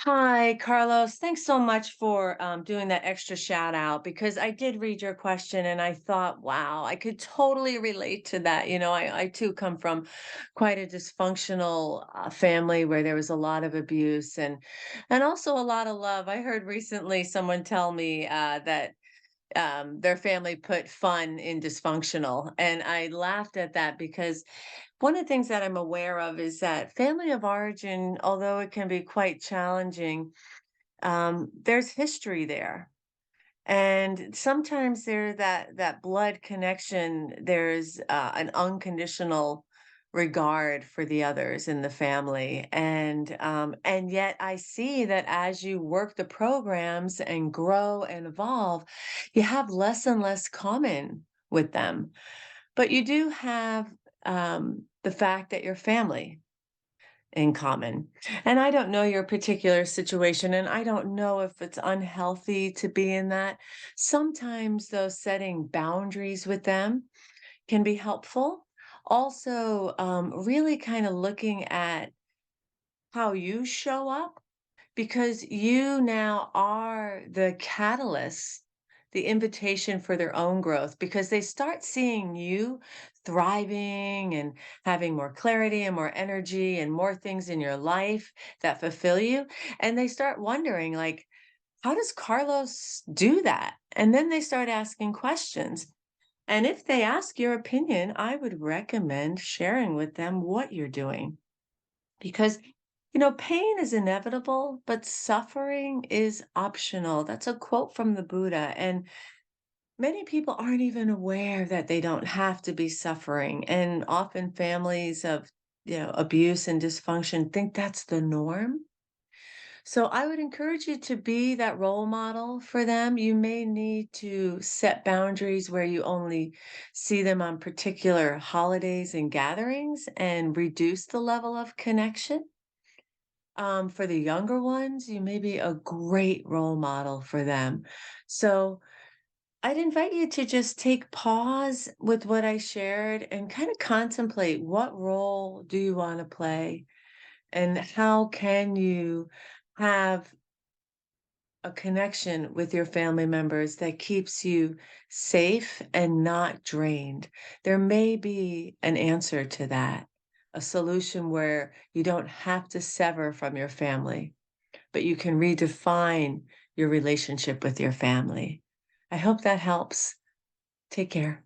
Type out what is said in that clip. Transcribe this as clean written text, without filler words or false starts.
Hi, Carlos. Thanks so much for doing that extra shout out because I did read your question and I thought, wow, I could totally relate to that. I too come from quite a dysfunctional family where there was a lot of abuse and also a lot of love. I heard recently someone tell me that their family put fun in dysfunctional, and I laughed at that because one of the things that I'm aware of is that family of origin, although it can be quite challenging, there's history there. And sometimes there that blood connection, there's an unconditional regard for the others in the family. And yet I see that as you work the programs and grow and evolve, you have less and less common with them. But you do have the fact that you're family in common. And I don't know your particular situation, and I don't know if it's unhealthy to be in that. Sometimes, though, setting boundaries with them can be helpful. Also, really kind of looking at how you show up because you now are the catalyst, the invitation for their own growth, because they start seeing you thriving and having more clarity and more energy and more things in your life that fulfill you. And they start wondering, like, how does Carlos do that? And then they start asking questions. And if they ask your opinion, I would recommend sharing with them what you're doing because pain is inevitable, but suffering is optional. That's a quote from the Buddha. And many people aren't even aware that they don't have to be suffering. And often families of, abuse and dysfunction think that's the norm. So I would encourage you to be that role model for them. You may need to set boundaries where you only see them on particular holidays and gatherings and reduce the level of connection. For the younger ones, you may be a great role model for them. So I'd invite you to just take pause with what I shared and kind of contemplate what role do you want to play and how can you have a connection with your family members that keeps you safe and not drained. There may be an answer to that, a solution where you don't have to sever from your family, but you can redefine your relationship with your family. I hope that helps. Take care.